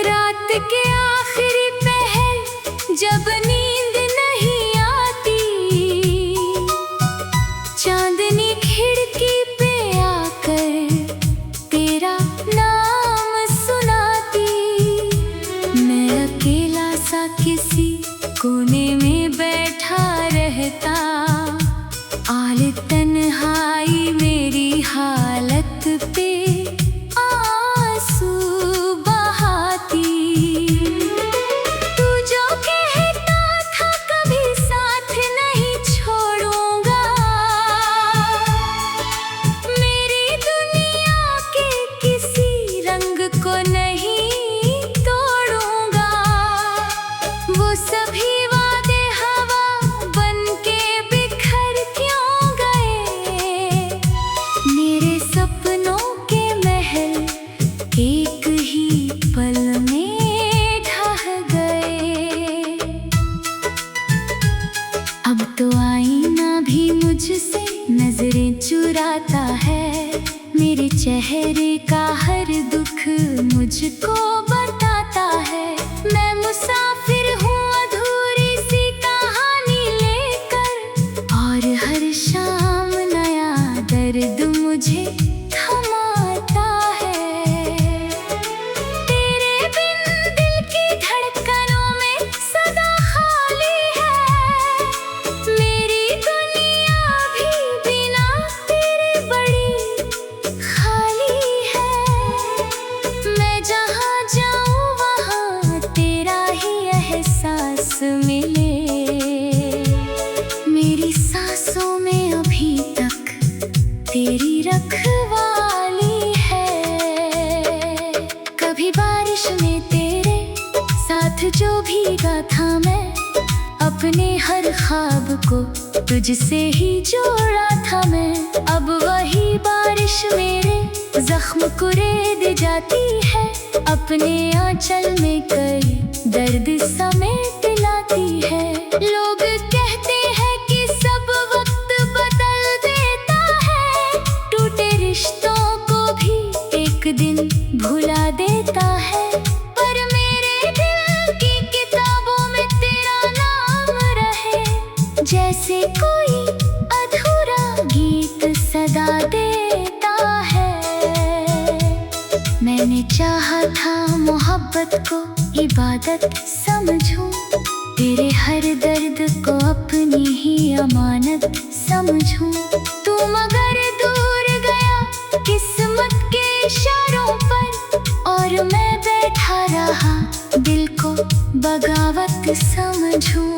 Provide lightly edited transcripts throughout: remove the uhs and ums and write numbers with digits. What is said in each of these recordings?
रात के आखिरी पहर जब नींद नहीं आती, चांदनी खिड़की पे आकर तेरा नाम सुनाती। मैं अकेला सा किसी कोने में बैठा रहता, आल तन्हाई मेरी हालत पे आंसू बहाती। तू जो कहता था कभी साथ नहीं छोड़ूंगा, मेरी दुनिया के किसी रंग को नहीं तोड़ूंगा। वो सभी वादे हवा बनके बिखर क्यों गए, मेरे सपनों के महल एक ही पल में ढह गए। अब तो आईना भी मुझसे नजरें चुराता है, मेरे चेहरे का हर दुख मुझको बताता है। मैं मुसाफिर हूँ अधूरी सी कहानी लेकर, और हर शाम नया दर्द मुझे थमाता है। तेरे बिन दिल की धड़कनों में सदा खाली है, मेरी दुनिया भी बिना तेरे बड़ी खाली है। मैं जहाँ जाऊँ वहाँ तेरा ही एहसास मिले, मेरी सांसों में अभी तक तेरी रखवाली है। कभी बारिश में तेरे साथ जो भीगा था मैं, अपने हर ख्वाब को तुझसे ही जोड़ा था मैं। अब वही बारिश मेरे जख्म कुरेद जाती है, अपने आंचल में कई दर्द समेट लाती है। लोग कहते हैं कि सब वक्त बदल देता है, टूटे रिश्तों को भी एक दिन भुला देता है। पर मेरे दिल की किताबों में तेरा नाम रहे, जैसे कोई अधूरा गीत सदा देता है। मैंने चाहा था मोहब्बत को इबादत समझूं, तेरे हर दर्द को अपनी ही अमानत समझूं। तू मगर दूर गया किस्मत के इशारों पर, और मैं बैठा रहा दिल को बगावत समझूं।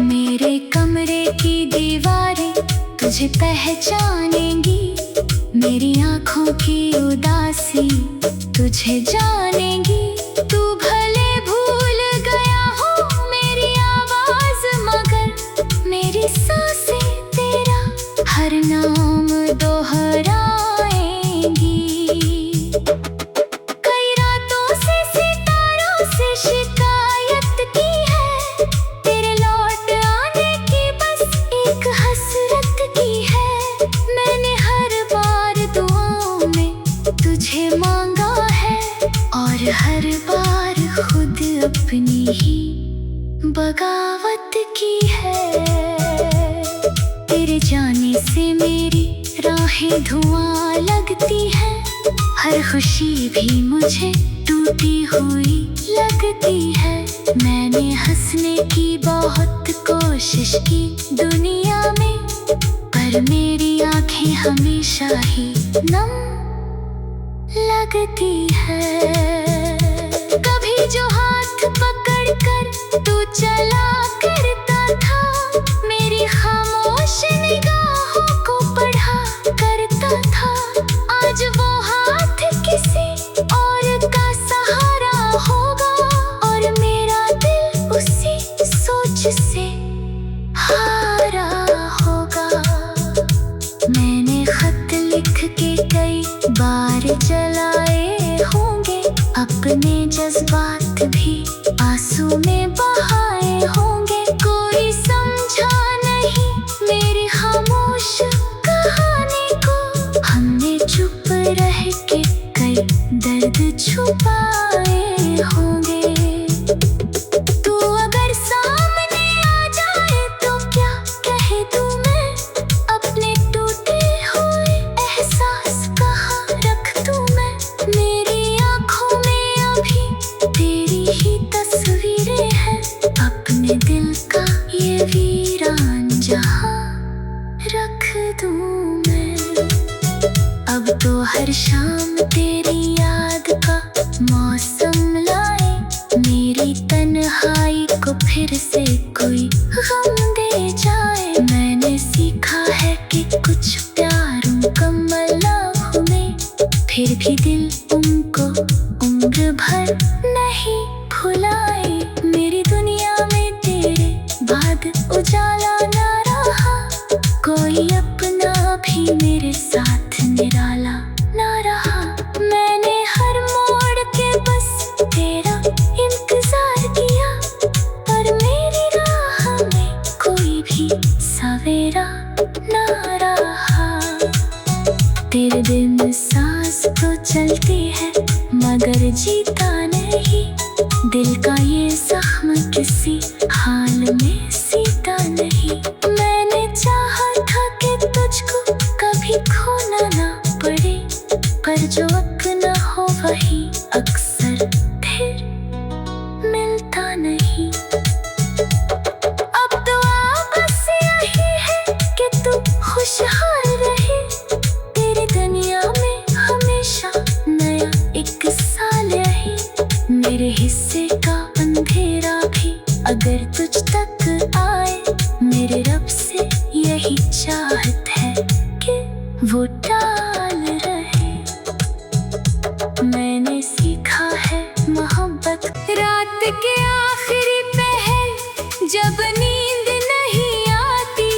मेरे कमरे की दीवारें तुझे पहचानेंगी, मेरी आँखों की उदासी तुझे जानेगी। तू भले भूल गया हो मेरी आवाज, मगर मेरी सांसें तेरा हर नाम दोहराएंगी। कई रातों से सितारों से शिकायत की है, तेरे लौट आने की बस एक हसरत की है। मैंने हर बार दुआओं में तुझे मांगा है, और हर बार खुद अपनी ही बगावत की है। तेरे जाने से मेरी राहें धुआं लगती है, हर खुशी भी मुझे टूटी हुई लगती है। मैंने हंसने की बहुत कोशिश की दुनिया में, पर मेरी आंखें हमेशा ही नम लगती है। कभी जो हाथ पकड़ कर तू चला करता था, मेरी खामोश निगाहों को पढ़ा करता था। आज वो हाथ किसी और का सहारा होगा, और मेरा दिल उसी सोच से हारा होगा। मैंने खत लिख के कई बार जलाए होंगे, अपने जज्बात भी आंसू में बहाए होंगे। कोई समझा नहीं मेरी खामोश कहानी को, हमने चुप रह के कई दर्द छू छुपाए होंगे। तू अगर सामने आ जाए तो क्या कह दूं मैं, अपने टूटे हुए एहसास कहाँ रख दूं मैं। मेरी आँखों में अभी तेरी ही तस्वीरें हैं, अपने दिल का ये वीरान जहां रख दूं मैं। अब तो हर शाम तेरी याद का मौसम लाए, मेरी तन्हाई को फिर से कोई गम दे जाए। मैंने सीखा है कि कुछ प्यार मुकम्मल ना हुए, फिर भी दिल उनको उम्र भर नहीं भुलाए। मेरी दुनिया में तेरे बाद उजाला ना रहा, कोई अपना भी मेरे साथ निराला ना रहा। मैंने हर मोड़ के बस तेरा इंतजार किया, पर मेरी राह में कोई भी सवेरा ना रहा। तेरे बिन सांस तो चलती है मगर जीता नहीं, दिल का ये जख्म किसी हाल में सीता नहीं। मैंने चाहा था कि तुझको कभी खोना ना पड़े, पर जो अपना हो वही अक्सर फिर मिलता नहीं। अब दुआ बस यही है कि तू खुशहाल रहे, तेरी दुनिया में हमेशा नया एक साल रहे। मेरे हिस्से का अंधेरा भी अगर तुझ तक आए, मेरे रब से यही चाहत है कि वो टाल रहे। मैंने सीखा है मोहब्बत रात के आखिरी पहर, जब नींद नहीं आती,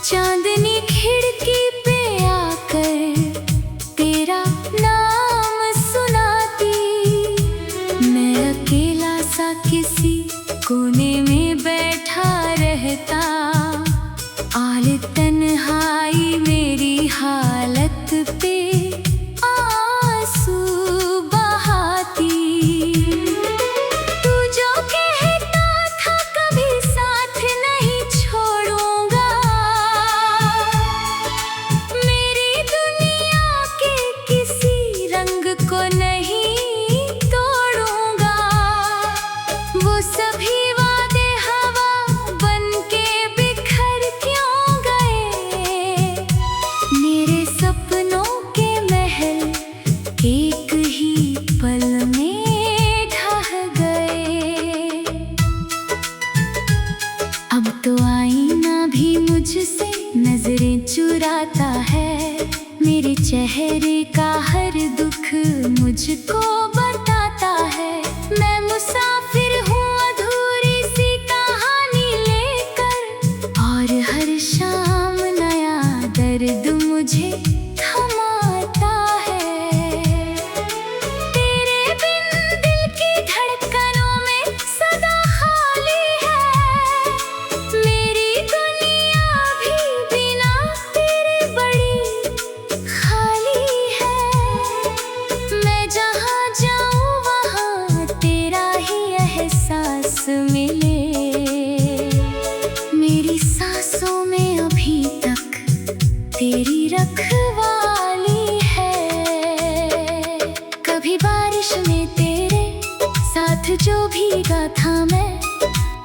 चांदनी खिड़की पे आकर तेरा नाम सुनाती। मैं अकेला सा किसी कोने में बैठा रहता, आल तन्हाई मेरी हालत पे आंसू बहाती। तू जो कहता था कभी साथ नहीं छोड़ूंगा, मेरी दुनिया के किसी रंग को नहीं तोड़ूंगा। वो सभी वादे हवा बन के बिखर क्यों गए, मेरे सपनों के महल एक ही पल में ढह गए। अब तो आईना भी मुझसे नजरें चुराता है, मेरे चेहरे का हर दुख मुझको बताता है। मैं मुसाफिर हूँ अधूरी सी कहानी लेकर, और हर शाम नया दर्द मुझे थमाता है। तेरे बिन दिल की धड़कनों में सदा खाली है, मेरी दुनिया भी बिना तेरे बड़ी खाली है। मैं जहाँ जाऊँ वहाँ तेरा ही एहसास मिले, मेरी सांसों में अभी तक तेरी रखवाली है। कभी बारिश में तेरे साथ जो भीगा था मैं,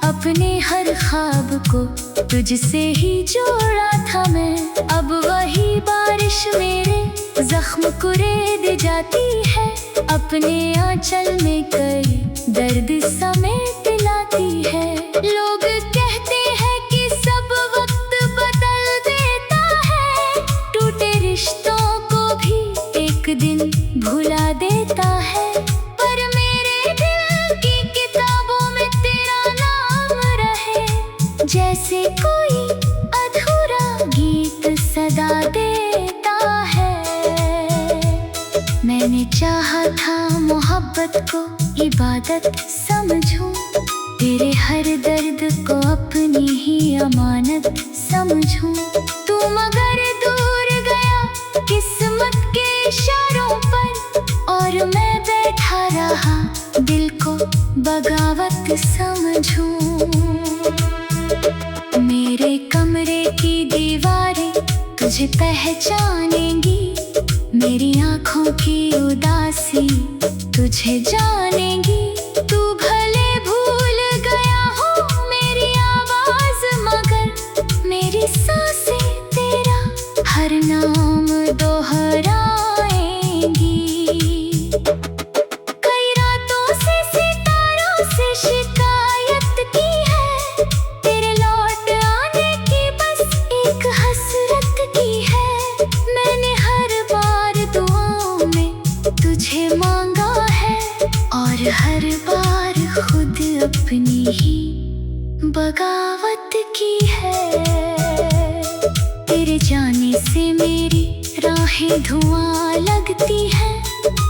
अपने हर ख्वाब को तुझसे ही जोड़ा था मैं। अब वही बारिश मेरे जख्म को रेत जाती है, अपने आंचल में कई दर्द समेट लाती है। लोग कहते हैं कि सब वक्त बदल देता है, टूटे रिश्तों को भी एक दिन भुला देता है, पर मेरे दिल की किताबों में तेरा नाम रहे, जैसे कोई अधूरा गीत सदा देता है। मैंने चाहा था मोहब्बत को इबादत समझूं, तेरे हर दर्द को अपनी ही अमानत समझूं। तू मगर दूर गया किस्मत के इशारों पर, दिल को बगावत समझूं। मेरे कमरे की दीवारें तुझे पहचानेंगी, मेरी आँखों की उदासी तुझे जानेगी। तू भले भूल गया हो मेरी आवाज, मगर मेरी सांसें तेरा हर नाम दोहराएंगी। कई रातों से सितारों से शिकायत की है, तेरे लौट आने की बस एक हसरत की है। मैंने हर बार दुआओं में तुझे मांगा है, और हर बार खुद अपनी ही बगावत की है। तेरे जाने से मेरी राहें धुआं लगती है,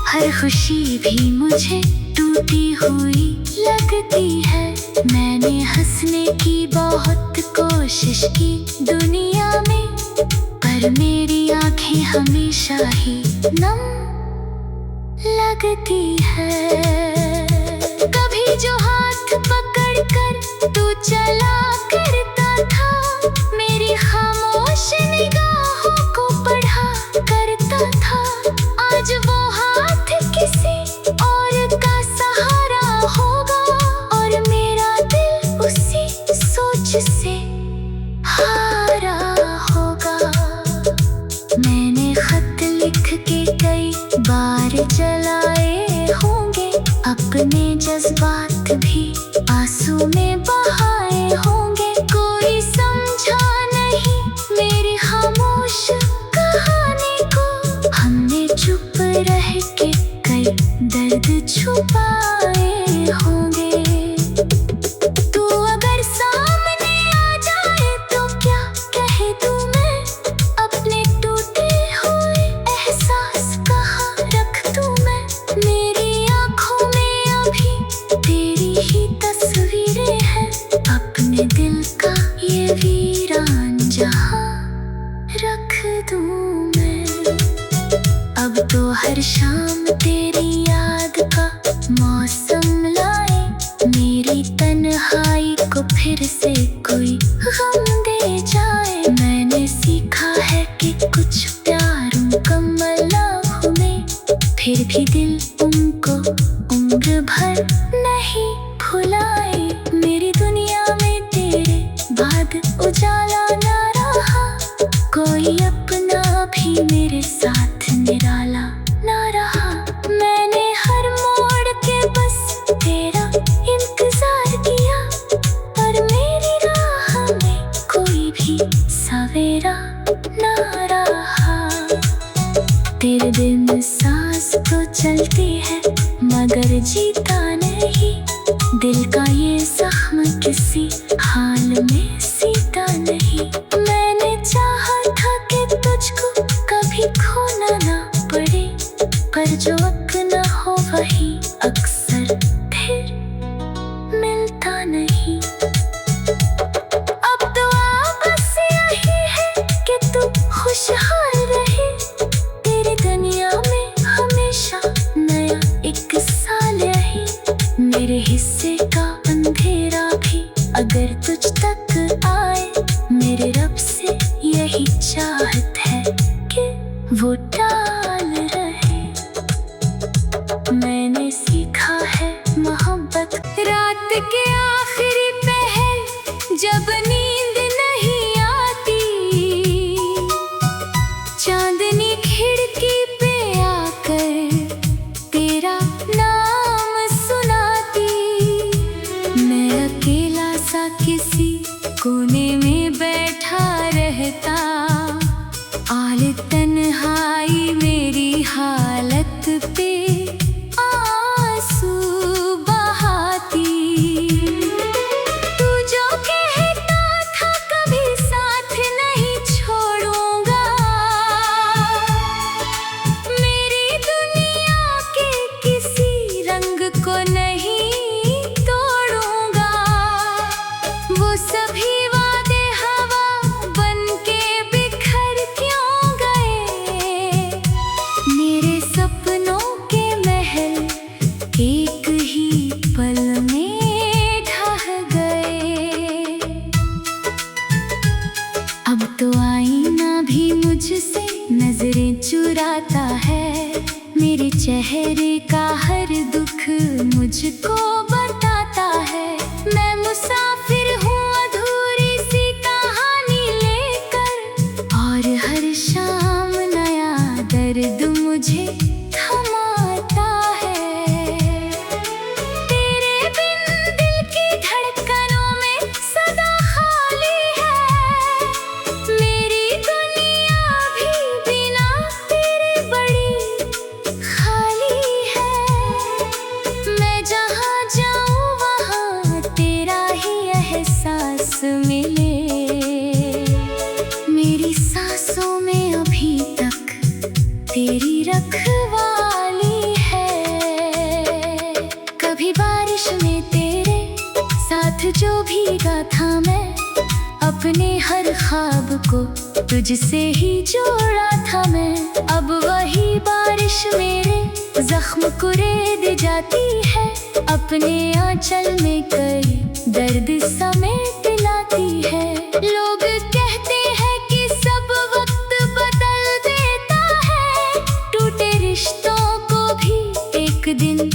हर खुशी भी मुझे टूटी हुई लगती है। मैंने हंसने की बहुत कोशिश की दुनिया में, पर मेरी आंखें हमेशा ही नम लगती है। कभी जो हाथ पकड़ कर तू चला करता था, मेरी खामोश निगाहों को पढ़ा करता था। आज वो हाथ किसी और का सहारा होगा, और मेरा दिल उसी सोच से हारा होगा। मैंने खत लिख के कई बार जलाए होंगे, अपने जज्बात भी आंसू में बहाए होंगे। कोई समझा नहीं मेरी खामोश कहानी को, हमने चुप रह के कई दर्द छुपाए होंगे। तू अगर सामने आ जाए तो क्या कह दूं मैं, अपने टूटे हुए एहसास कहाँ रख दूं मैं। मेरी आँखों में अभी तेरी ही तस्वीरें हैं, अपने दिल का ये वीरान जहाँ रख दूं मैं। अब तो हर शाम तेरी याद का मौसम लाए, मेरी तन्हाई को फिर से कोई गम दे जाए। मैंने सीखा है कि कुछ प्यार मुकम्मल ना हुए, फिर भी दिल उनको उम्र भर नहीं भुलाए। मेरी दुनिया में तेरे बाद उजाला ना रहा, कोई अपना भी मेरे साथ निराला ना रहा। मैंने हर मोड़ के बस तेरा इंतजार किया, पर मेरी राह में कोई भी सवेरा ना रहा। तेरे बिन सांस तो चलती है मगर जीता नहीं, दिल का ये जख्म किसी हाल में सीता नहीं। मैंने चाहा था कि तुझको कभी खोना ना पड़े, पर जो अपना हो वही अक्सर फिर मिलता नहीं। अब दुआ बस यही है कि तू खुशहाल रहे, तेरी दुनिया में हमेशा नया एक साल रहे। मेरे हिस्से का अंधेरा भी अगर तुझ तक आए, मेरे रब से यही चाहत है कि वो टाल रहे। मैंने सीखा है मोहब्बत रात के आखिरी पहर, जब नींद नहीं आती, चांदनी खिड़की पे आकर तेरा नाम सुनाती। मैं अकेला सा किसी कोने में बैठा रहता, आल तन्हाई मेरी हालत पे चेहरे का हर दुख मुझको बताता है। मैं मुसाफिर हूँ अधूरी सी कहानी लेकर, और हर शाम नया दर्द मुझे थमाता है। तेरे बिन दिल की धड़कनों में सदा खाली है। मेरी दुनिया भी बिना तेरे बड़ी खाली है। मैं जहाँ जाऊँ वहाँ तेरा ही एहसास मिले। मेरी सांसों में अभी तक तेरी रखवाली है। कभी बारिश में तेरे साथ जो भीगा था मैं, अपने हर ख्वाब को तुझसे ही जोड़ा था मैं। अब वही बारिश मेरे जख्म कुरेद जाती है, अपने आंचल में कई दर्द समेट लाती है। लोग कहते हैं कि सब वक्त बदल देता है, टूटे रिश्तों को भी एक दिन